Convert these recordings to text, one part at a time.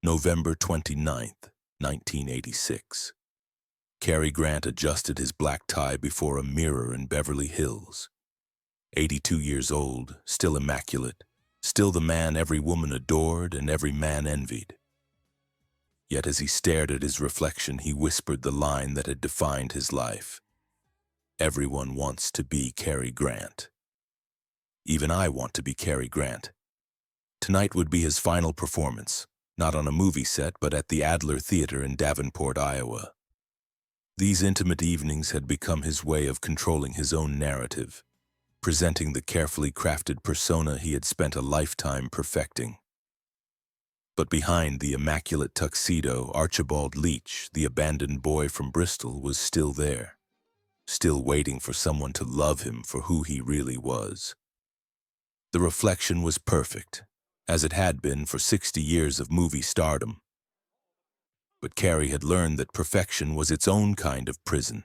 November 29th, 1986. Cary Grant adjusted his black tie before a mirror in Beverly Hills. 82 years old, still immaculate, still the man every woman adored and every man envied. Yet as he stared at his reflection, he whispered the line that had defined his life. Everyone wants to be Cary Grant. Even I want to be Cary Grant. Tonight would be his final performance, not on a movie set, but at the Adler Theater in Davenport, Iowa. These intimate evenings had become his way of controlling his own narrative, presenting the carefully crafted persona he had spent a lifetime perfecting. But behind the immaculate tuxedo, Archibald Leach, the abandoned boy from Bristol, was still there, still waiting for someone to love him for who he really was. The reflection was perfect, as it had been for 60 years of movie stardom. But Cary had learned that perfection was its own kind of prison.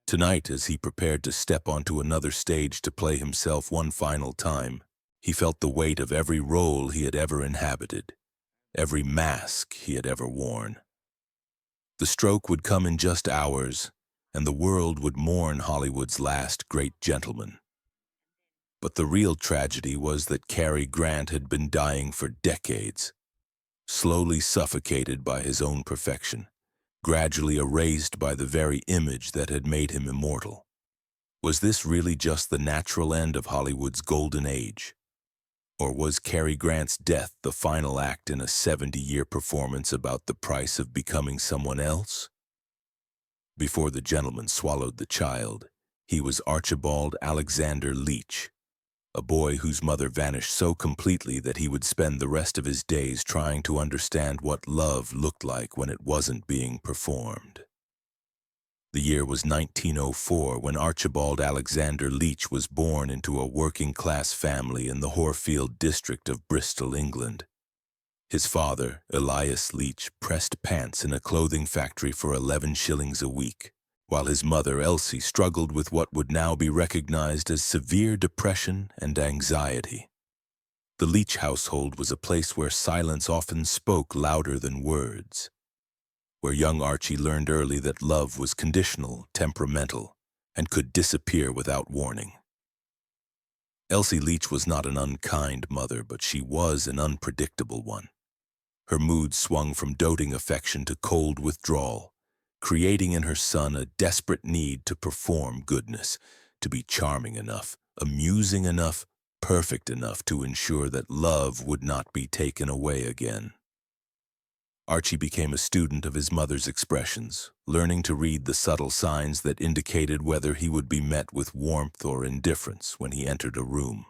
Tonight, as he prepared to step onto another stage to play himself one final time, he felt the weight of every role he had ever inhabited, every mask he had ever worn. The stroke would come in just hours, and the world would mourn Hollywood's last great gentleman. But the real tragedy was that Cary Grant had been dying for decades, slowly suffocated by his own perfection, gradually erased by the very image that had made him immortal. Was this really just the natural end of Hollywood's golden age? Or was Cary Grant's death the final act in a 70-year performance about the price of becoming someone else? Before the gentleman swallowed the child, he was Archibald Alexander Leach, a boy whose mother vanished so completely that he would spend the rest of his days trying to understand what love looked like when it wasn't being performed. The year was 1904 when Archibald Alexander Leach was born into a working-class family in the Horfield district of Bristol, England. His father, Elias Leach, pressed pants in a clothing factory for 11 shillings a week, while his mother, Elsie, struggled with what would now be recognized as severe depression and anxiety. The Leach household was a place where silence often spoke louder than words, where young Archie learned early that love was conditional, temperamental, and could disappear without warning. Elsie Leach was not an unkind mother, but she was an unpredictable one. Her mood swung from doting affection to cold withdrawal, creating in her son a desperate need to perform goodness, to be charming enough, amusing enough, perfect enough to ensure that love would not be taken away again. Archie became a student of his mother's expressions, learning to read the subtle signs that indicated whether he would be met with warmth or indifference when he entered a room.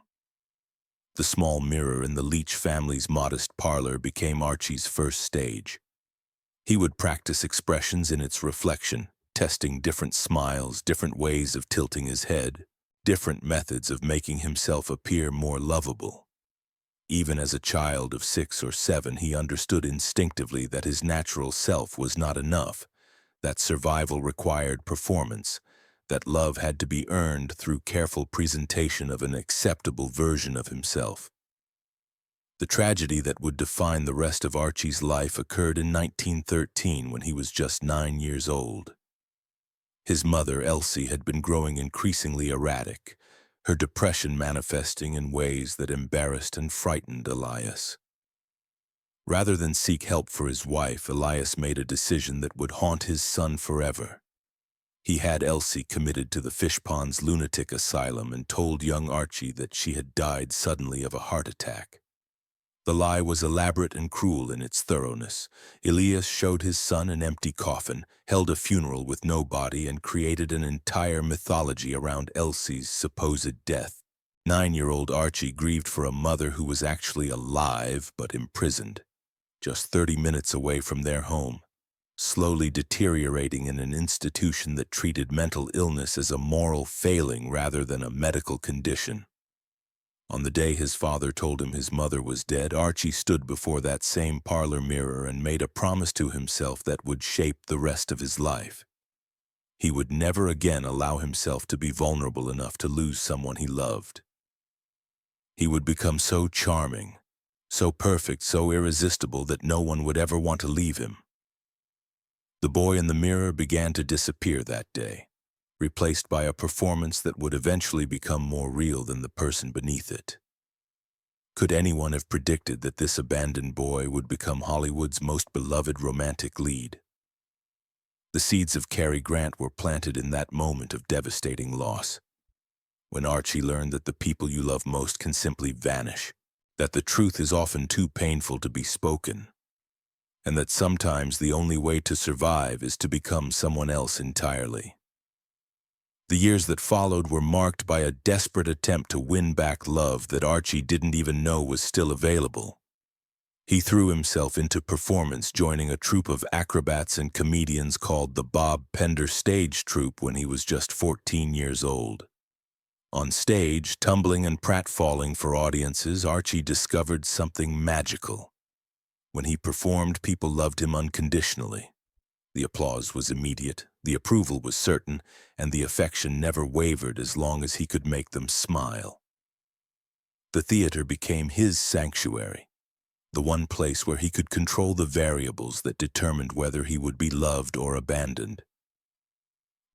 The small mirror in the Leach family's modest parlor became Archie's first stage. He would practice expressions in its reflection, testing different smiles, different ways of tilting his head, different methods of making himself appear more lovable. Even as a child of 6 or 7, he understood instinctively that his natural self was not enough, that survival required performance, that love had to be earned through careful presentation of an acceptable version of himself. The tragedy that would define the rest of Archie's life occurred in 1913 when he was just 9 years old. His mother, Elsie, had been growing increasingly erratic, her depression manifesting in ways that embarrassed and frightened Elias. Rather than seek help for his wife, Elias made a decision that would haunt his son forever. He had Elsie committed to the Fishponds lunatic asylum and told young Archie that she had died suddenly of a heart attack. The lie was elaborate and cruel in its thoroughness. Elias showed his son an empty coffin, held a funeral with no body, and created an entire mythology around Elsie's supposed death. 9-year-old Archie grieved for a mother who was actually alive but imprisoned, just 30 minutes away from their home, slowly deteriorating in an institution that treated mental illness as a moral failing rather than a medical condition. On the day his father told him his mother was dead, Archie stood before that same parlor mirror and made a promise to himself that would shape the rest of his life. He would never again allow himself to be vulnerable enough to lose someone he loved. He would become so charming, So perfect, so irresistible that no one would ever want to leave him. The boy in the mirror began to disappear that day, replaced by a performance that would eventually become more real than the person beneath it. Could anyone have predicted that this abandoned boy would become Hollywood's most beloved romantic lead? The seeds of Cary Grant were planted in that moment of devastating loss, when Archie learned that the people you love most can simply vanish, that the truth is often too painful to be spoken, and that sometimes the only way to survive is to become someone else entirely. The years that followed were marked by a desperate attempt to win back love that Archie didn't even know was still available. He threw himself into performance, joining a troupe of acrobats and comedians called the Bob Pender Stage Troupe when he was just 14 years old. On stage, tumbling and pratfalling for audiences, Archie discovered something magical. When he performed, people loved him unconditionally. The applause was immediate, the approval was certain, and the affection never wavered as long as he could make them smile. The theater became his sanctuary, the one place where he could control the variables that determined whether he would be loved or abandoned.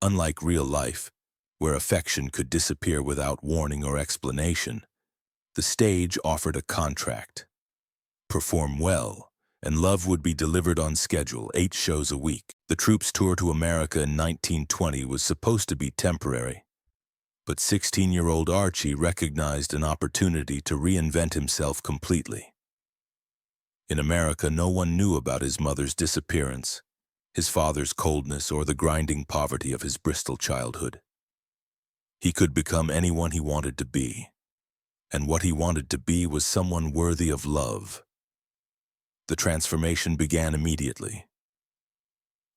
Unlike real life, where affection could disappear without warning or explanation, the stage offered a contract. Perform well, and love would be delivered on schedule, 8 shows a week. The troupe's tour to America in 1920 was supposed to be temporary, but 16-year-old Archie recognized an opportunity to reinvent himself completely. In America, no one knew about his mother's disappearance, his father's coldness, or the grinding poverty of his Bristol childhood. He could become anyone he wanted to be, and what he wanted to be was someone worthy of love. The transformation began immediately.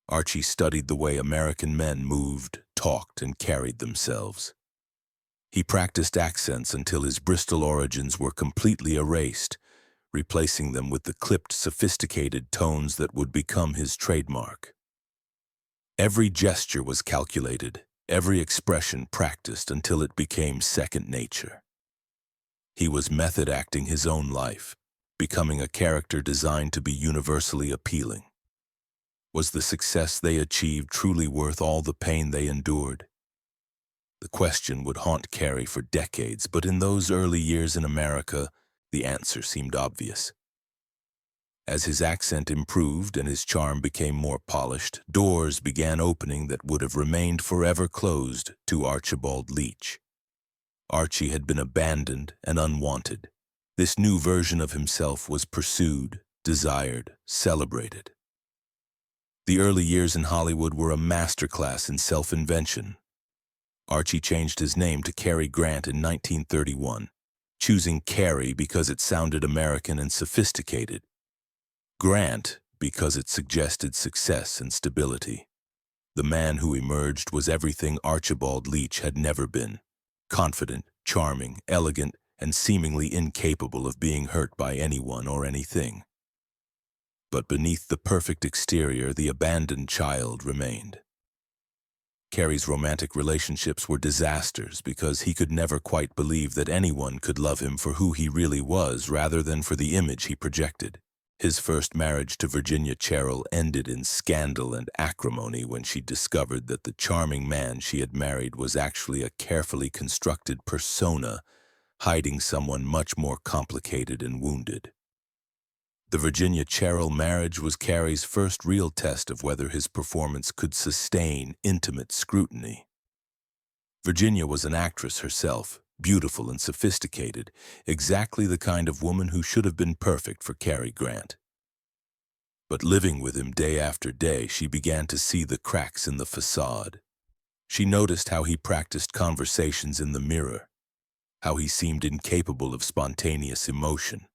Archie studied the way American men moved, talked, and carried themselves. He practiced accents until his Bristol origins were completely erased, replacing them with the clipped, sophisticated tones that would become his trademark. Every gesture was calculated, every expression practiced until it became second nature. He was method acting his own life, becoming a character designed to be universally appealing. Was the success they achieved truly worth all the pain they endured? The question would haunt Cary for decades, but in those early years in America, the answer seemed obvious. As his accent improved and his charm became more polished, doors began opening that would have remained forever closed to Archibald Leach. Archie had been abandoned and unwanted. This new version of himself was pursued, desired, celebrated. The early years in Hollywood were a masterclass in self-invention. Archie changed his name to Cary Grant in 1931, choosing Cary because it sounded American and sophisticated, Grant because it suggested success and stability. The man who emerged was everything Archibald Leach had never been: confident, charming, elegant, and seemingly incapable of being hurt by anyone or anything. But beneath the perfect exterior, the abandoned child remained. Cary's romantic relationships were disasters because he could never quite believe that anyone could love him for who he really was rather than for the image he projected. His first marriage to Virginia Cherrill ended in scandal and acrimony when she discovered that the charming man she had married was actually a carefully constructed persona, hiding someone much more complicated and wounded. The Virginia Cherrill marriage was Cary's first real test of whether his performance could sustain intimate scrutiny. Virginia was an actress herself, beautiful and sophisticated, exactly the kind of woman who should have been perfect for Cary Grant. But living with him day after day, she began to see the cracks in the facade. She noticed how he practiced conversations in the mirror, how he seemed incapable of spontaneous emotion,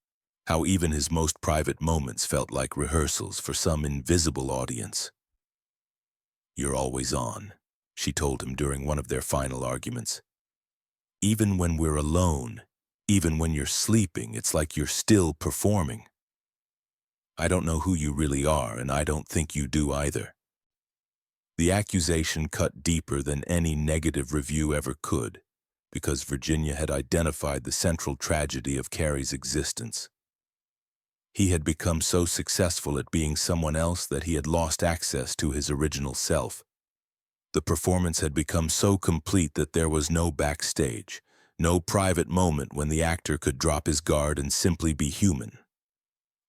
how even his most private moments felt like rehearsals for some invisible audience. "You're always on," she told him during one of their final arguments. "Even when we're alone, even when you're sleeping, it's like you're still performing. I don't know who you really are, and I don't think you do either." The accusation cut deeper than any negative review ever could, because Virginia had identified the central tragedy of Cary's existence. He had become so successful at being someone else that he had lost access to his original self. The performance had become so complete that there was no backstage, no private moment when the actor could drop his guard and simply be human.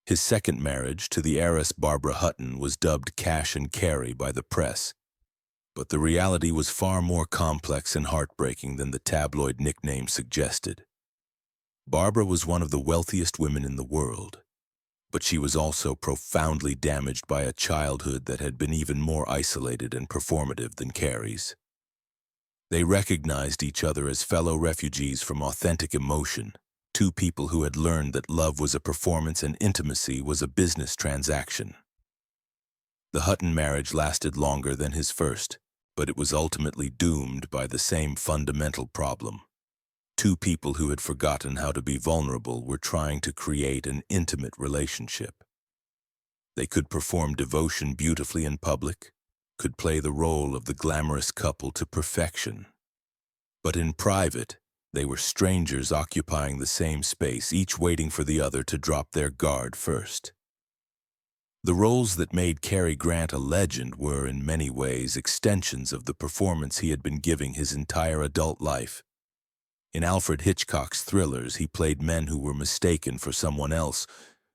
His second marriage to the heiress Barbara Hutton was dubbed Cash and Cary by the press, but the reality was far more complex and heartbreaking than the tabloid nickname suggested. Barbara was one of the wealthiest women in the world, but she was also profoundly damaged by a childhood that had been even more isolated and performative than Cary's. They recognized each other as fellow refugees from authentic emotion, two people who had learned that love was a performance and intimacy was a business transaction. The Hutton marriage lasted longer than his first, but it was ultimately doomed by the same fundamental problem. Two people who had forgotten how to be vulnerable were trying to create an intimate relationship. They could perform devotion beautifully in public, could play the role of the glamorous couple to perfection. But in private, they were strangers occupying the same space, each waiting for the other to drop their guard first. The roles that made Cary Grant a legend were, in many ways, extensions of the performance he had been giving his entire adult life. In Alfred Hitchcock's thrillers, he played men who were mistaken for someone else,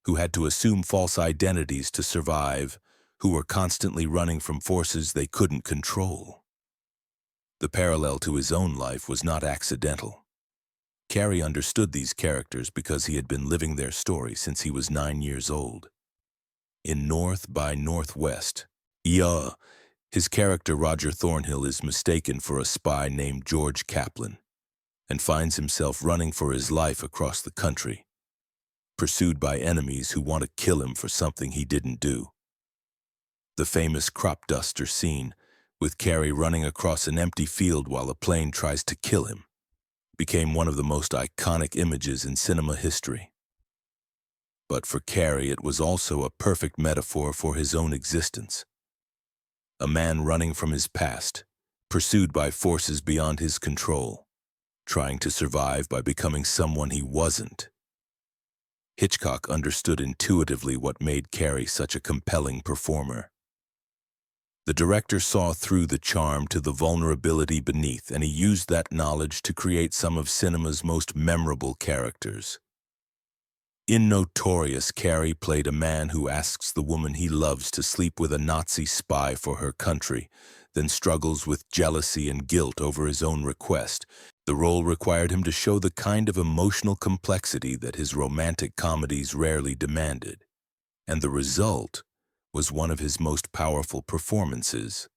who had to assume false identities to survive, who were constantly running from forces they couldn't control. The parallel to his own life was not accidental. Cary understood these characters because he had been living their story since he was 9 years old. In North by Northwest, his character Roger Thornhill is mistaken for a spy named George Kaplan and finds himself running for his life across the country, pursued by enemies who want to kill him for something he didn't do. The famous crop duster scene, with Cary running across an empty field while a plane tries to kill him, became one of the most iconic images in cinema history. But for Cary, it was also a perfect metaphor for his own existence. A man running from his past, pursued by forces beyond his control, trying to survive by becoming someone he wasn't. Hitchcock understood intuitively what made Cary such a compelling performer. The director saw through the charm to the vulnerability beneath, and he used that knowledge to create some of cinema's most memorable characters. In Notorious, Cary played a man who asks the woman he loves to sleep with a Nazi spy for her country, then struggles with jealousy and guilt over his own request. The role required him to show the kind of emotional complexity that his romantic comedies rarely demanded, and the result was one of his most powerful performances.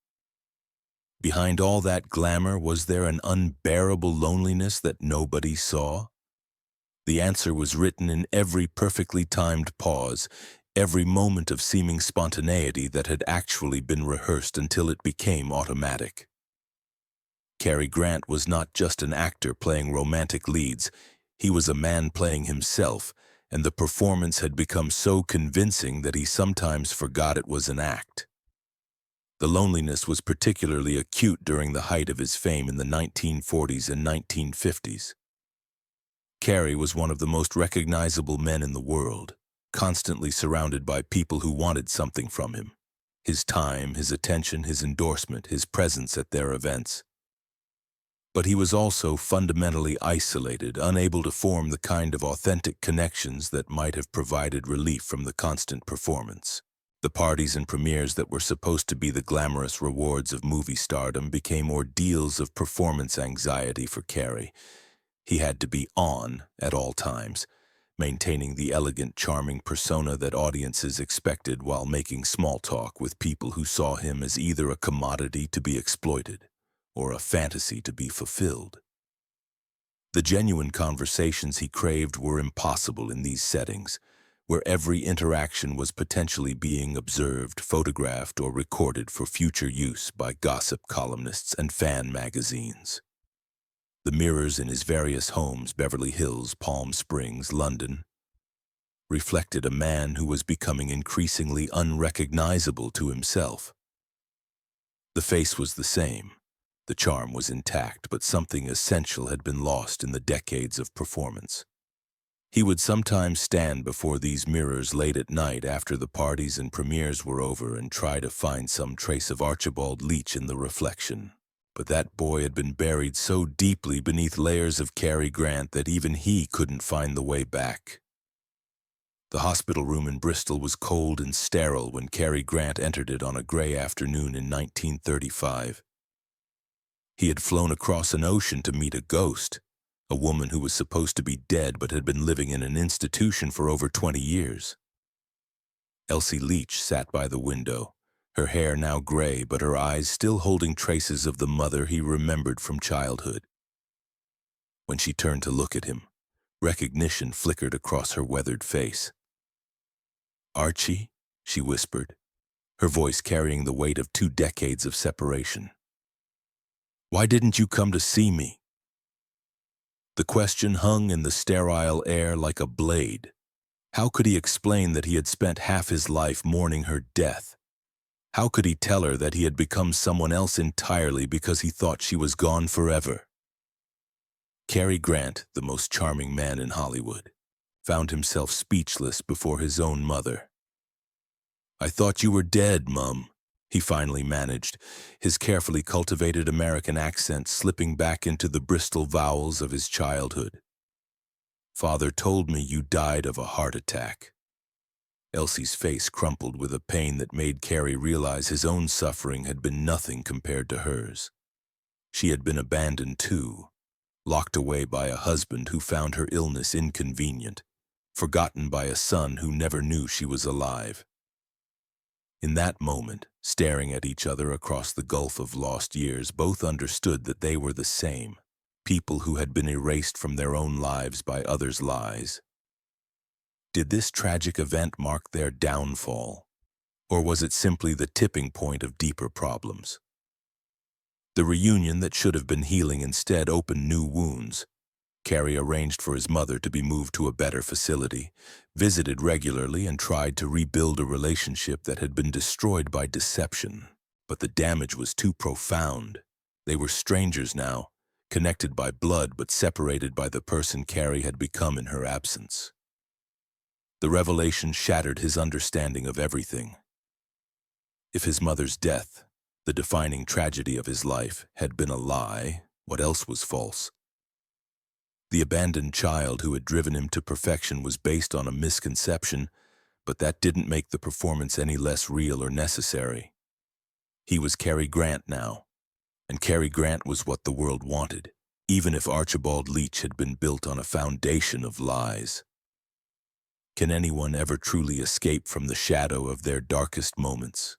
Behind all that glamour, was there an unbearable loneliness that nobody saw? The answer was written in every perfectly timed pause, every moment of seeming spontaneity that had actually been rehearsed until it became automatic. Cary Grant was not just an actor playing romantic leads, he was a man playing himself, and the performance had become so convincing that he sometimes forgot it was an act. The loneliness was particularly acute during the height of his fame in the 1940s and 1950s. Cary was one of the most recognizable men in the world, constantly surrounded by people who wanted something from him. His time, his attention, his endorsement, his presence at their events. But he was also fundamentally isolated, unable to form the kind of authentic connections that might have provided relief from the constant performance. The parties and premieres that were supposed to be the glamorous rewards of movie stardom became ordeals of performance anxiety for Cary. He had to be on at all times, maintaining the elegant, charming persona that audiences expected while making small talk with people who saw him as either a commodity to be exploited or a fantasy to be fulfilled. The genuine conversations he craved were impossible in these settings, where every interaction was potentially being observed, photographed, or recorded for future use by gossip columnists and fan magazines. The mirrors in his various homes, Beverly Hills, Palm Springs, London, reflected a man who was becoming increasingly unrecognizable to himself. The face was the same. The charm was intact, but something essential had been lost in the decades of performance. He would sometimes stand before these mirrors late at night after the parties and premieres were over and try to find some trace of Archibald Leach in the reflection. But that boy had been buried so deeply beneath layers of Cary Grant that even he couldn't find the way back. The hospital room in Bristol was cold and sterile when Cary Grant entered it on a gray afternoon in 1935. He had flown across an ocean to meet a ghost, a woman who was supposed to be dead but had been living in an institution for over 20 years. Elsie Leach sat by the window, her hair now gray but her eyes still holding traces of the mother he remembered from childhood. When she turned to look at him, recognition flickered across her weathered face. "Archie," she whispered, her voice carrying the weight of 2 decades of separation. "Why didn't you come to see me?" The question hung in the sterile air like a blade. How could he explain that he had spent half his life mourning her death? How could he tell her that he had become someone else entirely because he thought she was gone forever? Cary Grant, the most charming man in Hollywood, found himself speechless before his own mother. "I thought you were dead, Mum," he finally managed, his carefully cultivated American accent slipping back into the Bristol vowels of his childhood. "Father told me you died of a heart attack." Elsie's face crumpled with a pain that made Cary realize his own suffering had been nothing compared to hers. She had been abandoned too, locked away by a husband who found her illness inconvenient, forgotten by a son who never knew she was alive. In that moment, staring at each other across the gulf of lost years, both understood that they were the same, people who had been erased from their own lives by others' lies. Did this tragic event mark their downfall, or was it simply the tipping point of deeper problems? The reunion that should have been healing instead opened new wounds. Cary arranged for his mother to be moved to a better facility, visited regularly, and tried to rebuild a relationship that had been destroyed by deception. But the damage was too profound. They were strangers now, connected by blood but separated by the person Cary had become in her absence. The revelation shattered his understanding of everything. If his mother's death, the defining tragedy of his life, had been a lie, what else was false? The abandoned child who had driven him to perfection was based on a misconception, but that didn't make the performance any less real or necessary. He was Cary Grant now, and Cary Grant was what the world wanted, even if Archibald Leach had been built on a foundation of lies. Can anyone ever truly escape from the shadow of their darkest moments?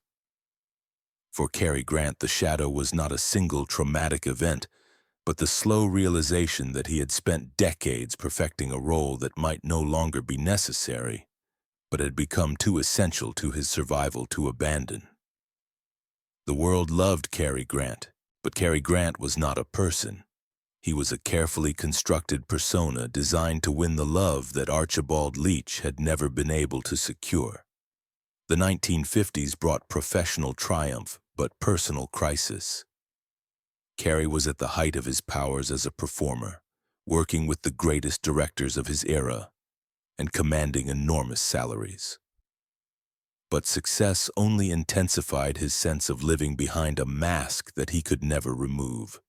For Cary Grant, the shadow was not a single traumatic event, but the slow realization that he had spent decades perfecting a role that might no longer be necessary, but had become too essential to his survival to abandon. The world loved Cary Grant, but Cary Grant was not a person. He was a carefully constructed persona designed to win the love that Archibald Leach had never been able to secure. The 1950s brought professional triumph, but personal crisis. Cary was at the height of his powers as a performer, working with the greatest directors of his era, and commanding enormous salaries. But success only intensified his sense of living behind a mask that he could never remove.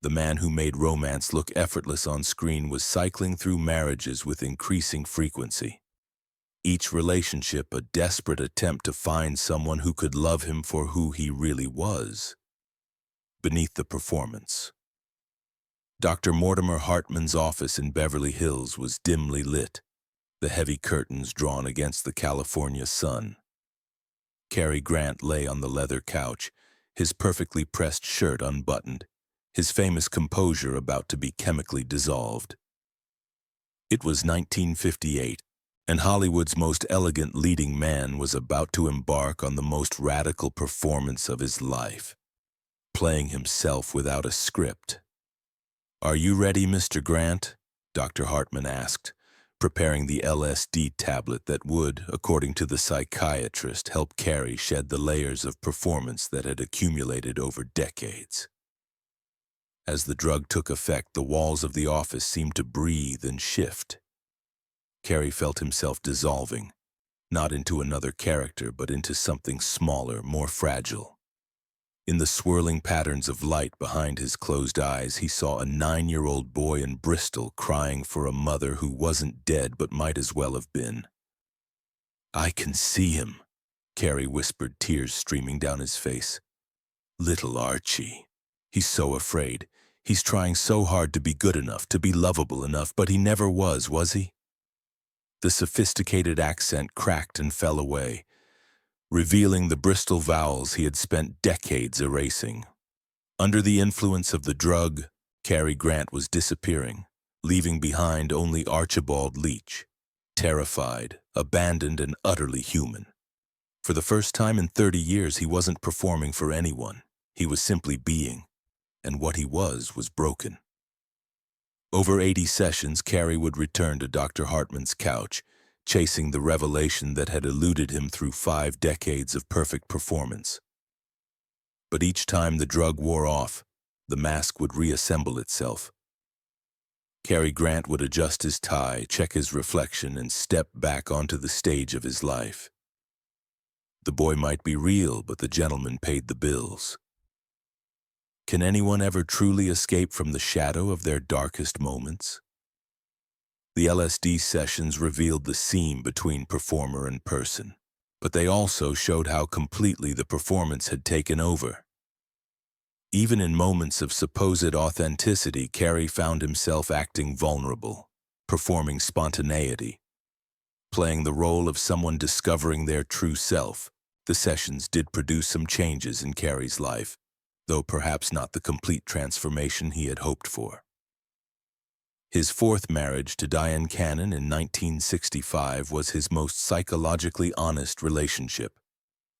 The man who made romance look effortless on screen was cycling through marriages with increasing frequency. Each relationship a desperate attempt to find someone who could love him for who he really was. Beneath the performance, Dr. Mortimer Hartman's office in Beverly Hills was dimly lit, the heavy curtains drawn against the California sun. Cary Grant lay on the leather couch, his perfectly pressed shirt unbuttoned, his famous composure about to be chemically dissolved. It was 1958, and Hollywood's most elegant leading man was about to embark on the most radical performance of his life, playing himself without a script. "Are you ready, Mr. Grant?" Dr. Hartman asked, preparing the LSD tablet that would, according to the psychiatrist, help Cary shed the layers of performance that had accumulated over decades. As the drug took effect, the walls of the office seemed to breathe and shift. Cary felt himself dissolving, not into another character, but into something smaller, more fragile. In the swirling patterns of light behind his closed eyes, he saw a 9-year-old boy in Bristol crying for a mother who wasn't dead but might as well have been. "I can see him," Cary whispered, tears streaming down his face. "Little Archie. He's so afraid. He's trying so hard to be good enough, to be lovable enough, but he never was he?" The sophisticated accent cracked and fell away, revealing the Bristol vowels he had spent decades erasing. Under the influence of the drug, Cary Grant was disappearing, leaving behind only Archibald Leach, terrified, abandoned, and utterly human. For the first time in 30 years, he wasn't performing for anyone. He was simply being, and what he was broken. Over 80 sessions, Cary would return to Dr. Hartman's couch, chasing the revelation that had eluded him through 5 decades of perfect performance. But each time the drug wore off, the mask would reassemble itself. Cary Grant would adjust his tie, check his reflection, and step back onto the stage of his life. The boy might be real, but the gentleman paid the bills. Can anyone ever truly escape from the shadow of their darkest moments? The LSD sessions revealed the seam between performer and person, but they also showed how completely the performance had taken over. Even in moments of supposed authenticity, Cary found himself acting vulnerable, performing spontaneity, playing the role of someone discovering their true self. The sessions did produce some changes in Cary's life, though perhaps not the complete transformation he had hoped for. His 4th marriage to Diane Cannon in 1965 was his most psychologically honest relationship,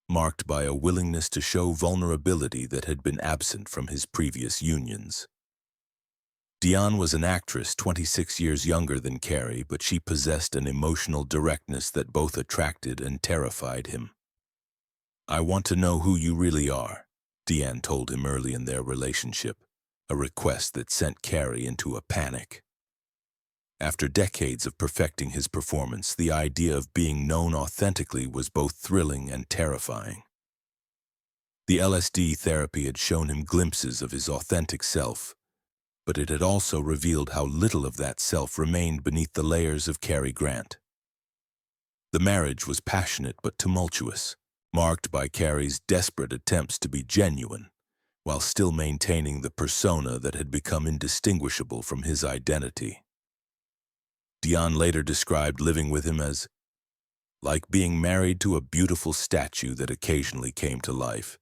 marked by a willingness to show vulnerability that had been absent from his previous unions. Diane was an actress 26 years younger than Cary, but she possessed an emotional directness that both attracted and terrified him. "I want to know who you really are," Diane told him early in their relationship, a request that sent Cary into a panic. After decades of perfecting his performance, the idea of being known authentically was both thrilling and terrifying. The LSD therapy had shown him glimpses of his authentic self, but it had also revealed how little of that self remained beneath the layers of Cary Grant. The marriage was passionate but tumultuous, marked by Cary's desperate attempts to be genuine, while still maintaining the persona that had become indistinguishable from his identity. Diane later described living with him as like being married to a beautiful statue that occasionally came to life.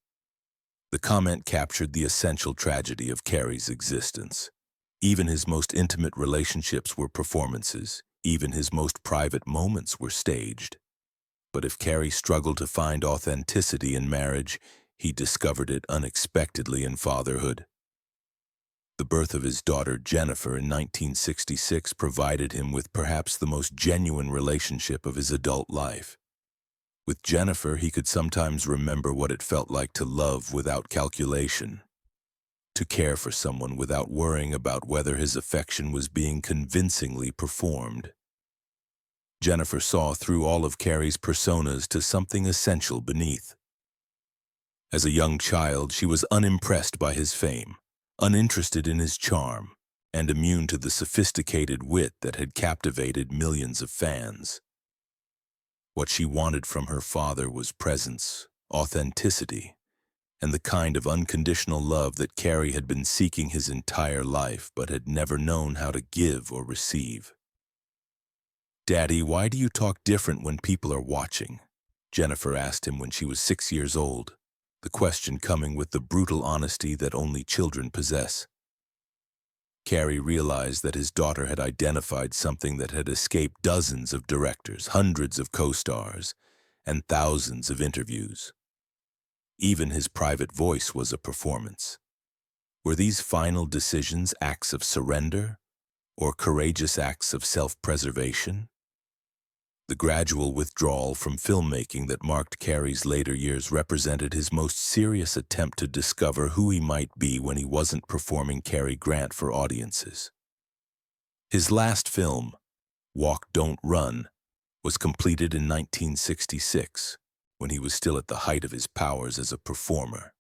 The comment captured the essential tragedy of Cary's existence. Even his most intimate relationships were performances. Even his most private moments were staged. But if Cary struggled to find authenticity in marriage, he discovered it unexpectedly in fatherhood. The birth of his daughter Jennifer in 1966 provided him with perhaps the most genuine relationship of his adult life. With Jennifer, he could sometimes remember what it felt like to love without calculation, to care for someone without worrying about whether his affection was being convincingly performed. Jennifer saw through all of Cary's personas to something essential beneath. As a young child, she was unimpressed by his fame, uninterested in his charm, and immune to the sophisticated wit that had captivated millions of fans. What she wanted from her father was presence, authenticity, and the kind of unconditional love that Cary had been seeking his entire life but had never known how to give or receive. "Daddy, why do you talk different when people are watching?" Jennifer asked him when she was 6 years old, the question coming with the brutal honesty that only children possess. Cary realized that his daughter had identified something that had escaped dozens of directors, hundreds of co-stars, and thousands of interviews. Even his private voice was a performance. Were these final decisions acts of surrender or courageous acts of self-preservation? The gradual withdrawal from filmmaking that marked Cary's later years represented his most serious attempt to discover who he might be when he wasn't performing Cary Grant for audiences. His last film, Walk, Don't Run, was completed in 1966, when he was still at the height of his powers as a performer.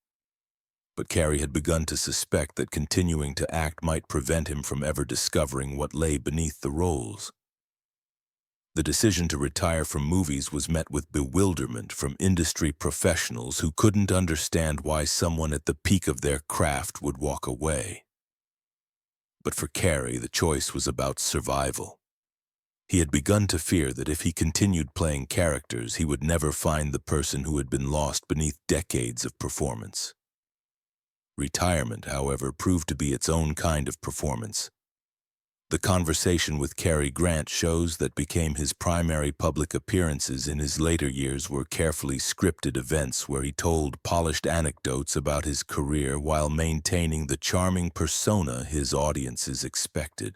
But Cary had begun to suspect that continuing to act might prevent him from ever discovering what lay beneath the roles. The decision to retire from movies was met with bewilderment from industry professionals who couldn't understand why someone at the peak of their craft would walk away. But for Cary, the choice was about survival. He had begun to fear that if he continued playing characters, he would never find the person who had been lost beneath decades of performance. Retirement, however, proved to be its own kind of performance. The Conversation with Cary Grant shows that became his primary public appearances in his later years were carefully scripted events where he told polished anecdotes about his career while maintaining the charming persona his audiences expected.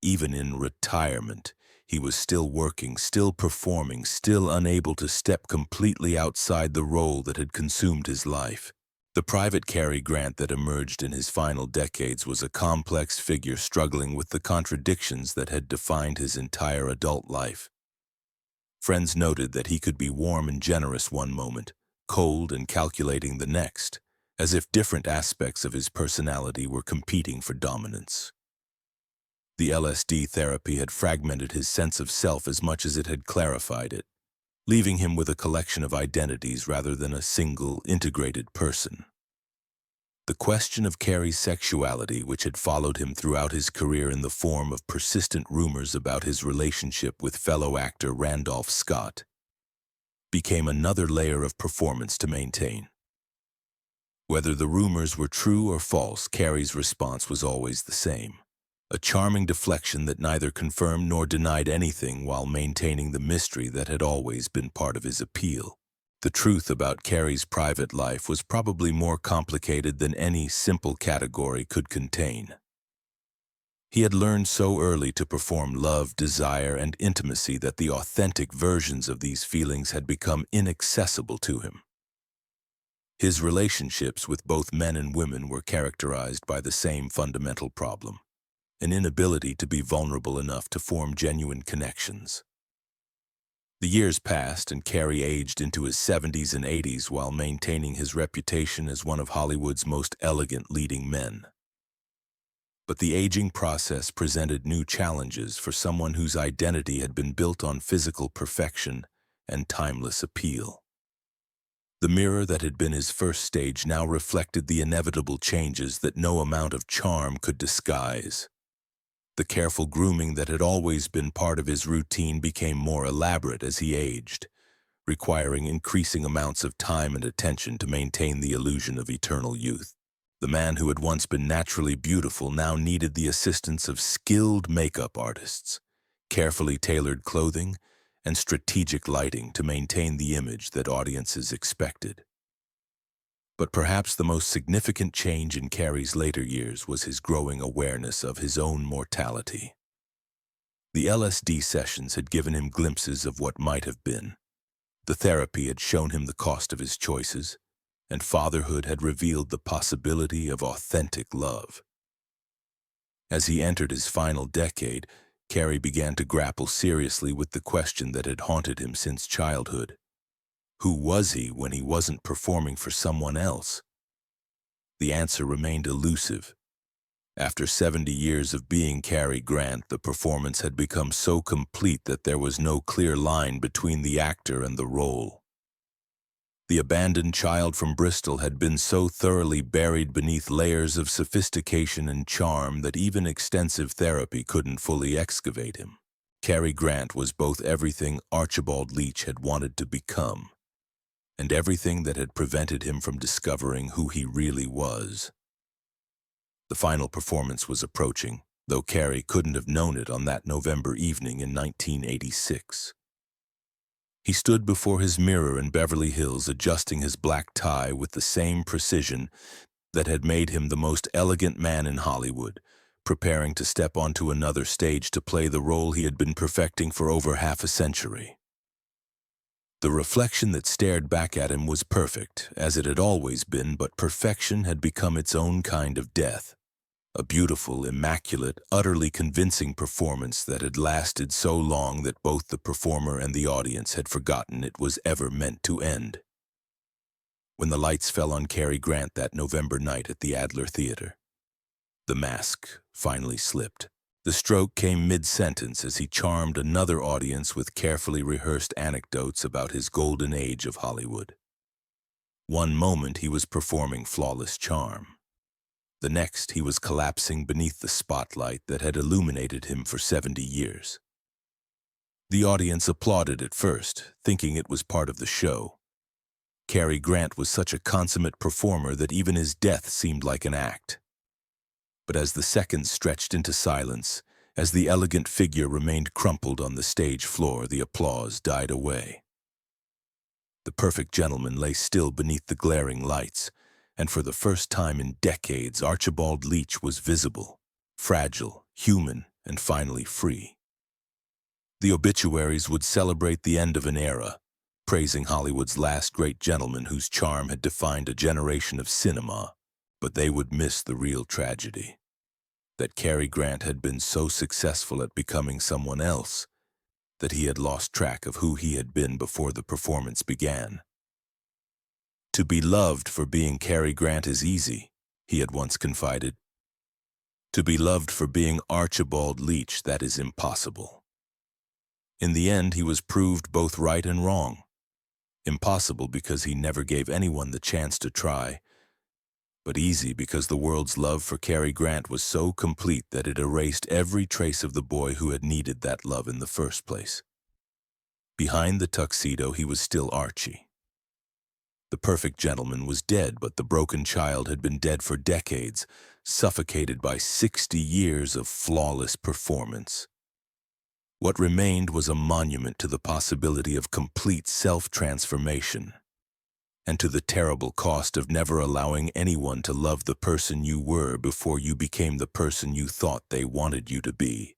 Even in retirement, he was still working, still performing, still unable to step completely outside the role that had consumed his life. The private Cary Grant that emerged in his final decades was a complex figure struggling with the contradictions that had defined his entire adult life. Friends noted that he could be warm and generous one moment, cold and calculating the next, as if different aspects of his personality were competing for dominance. The LSD therapy had fragmented his sense of self as much as it had clarified it, leaving him with a collection of identities rather than a single, integrated person. The question of Cary's sexuality, which had followed him throughout his career in the form of persistent rumors about his relationship with fellow actor Randolph Scott, became another layer of performance to maintain. Whether the rumors were true or false, Cary's response was always the same. A charming deflection that neither confirmed nor denied anything while maintaining the mystery that had always been part of his appeal. The truth about Cary's private life was probably more complicated than any simple category could contain. He had learned so early to perform love, desire, and intimacy that the authentic versions of these feelings had become inaccessible to him. His relationships with both men and women were characterized by the same fundamental problem: an inability to be vulnerable enough to form genuine connections. The years passed and Cary aged into his 70s and 80s while maintaining his reputation as one of Hollywood's most elegant leading men. But the aging process presented new challenges for someone whose identity had been built on physical perfection and timeless appeal. The mirror that had been his first stage now reflected the inevitable changes that no amount of charm could disguise. The careful grooming that had always been part of his routine became more elaborate as he aged, requiring increasing amounts of time and attention to maintain the illusion of eternal youth. The man who had once been naturally beautiful now needed the assistance of skilled makeup artists, carefully tailored clothing, and strategic lighting to maintain the image that audiences expected. But perhaps the most significant change in Cary's later years was his growing awareness of his own mortality. The LSD sessions had given him glimpses of what might have been. The therapy had shown him the cost of his choices, and fatherhood had revealed the possibility of authentic love. As he entered his final decade, Cary began to grapple seriously with the question that had haunted him since childhood. Who was he when he wasn't performing for someone else? The answer remained elusive. After 70 years of being Cary Grant, the performance had become so complete that there was no clear line between the actor and the role. The abandoned child from Bristol had been so thoroughly buried beneath layers of sophistication and charm that even extensive therapy couldn't fully excavate him. Cary Grant was both everything Archibald Leach had wanted to become, and everything that had prevented him from discovering who he really was. The final performance was approaching, though Cary couldn't have known it on that November evening in 1986. He stood before his mirror in Beverly Hills, adjusting his black tie with the same precision that had made him the most elegant man in Hollywood, preparing to step onto another stage to play the role he had been perfecting for over half a century. The reflection that stared back at him was perfect, as it had always been, but perfection had become its own kind of death. A beautiful, immaculate, utterly convincing performance that had lasted so long that both the performer and the audience had forgotten it was ever meant to end. When the lights fell on Cary Grant that November night at the Adler Theater, the mask finally slipped. The stroke came mid-sentence as he charmed another audience with carefully rehearsed anecdotes about his golden age of Hollywood. One moment he was performing flawless charm. The next he was collapsing beneath the spotlight that had illuminated him for 70 years. The audience applauded at first, thinking it was part of the show. Cary Grant was such a consummate performer that even his death seemed like an act. But as the seconds stretched into silence, as the elegant figure remained crumpled on the stage floor, the applause died away. The perfect gentleman lay still beneath the glaring lights, and for the first time in decades, Archibald Leach was visible, fragile, human, and finally free. The obituaries would celebrate the end of an era, praising Hollywood's last great gentleman whose charm had defined a generation of cinema, but they would miss the real tragedy. That Cary Grant had been so successful at becoming someone else that he had lost track of who he had been before the performance began. To be loved for being Cary Grant is easy, he had once confided. To be loved for being Archibald Leach, that is impossible. In the end, he was proved both right and wrong. Impossible because he never gave anyone the chance to try, but easy because the world's love for Cary Grant was so complete that it erased every trace of the boy who had needed that love in the first place. Behind the tuxedo, he was still Archie. The perfect gentleman was dead, but the broken child had been dead for decades, suffocated by 60 years of flawless performance. What remained was a monument to the possibility of complete self-transformation, and to the terrible cost of never allowing anyone to love the person you were before you became the person you thought they wanted you to be.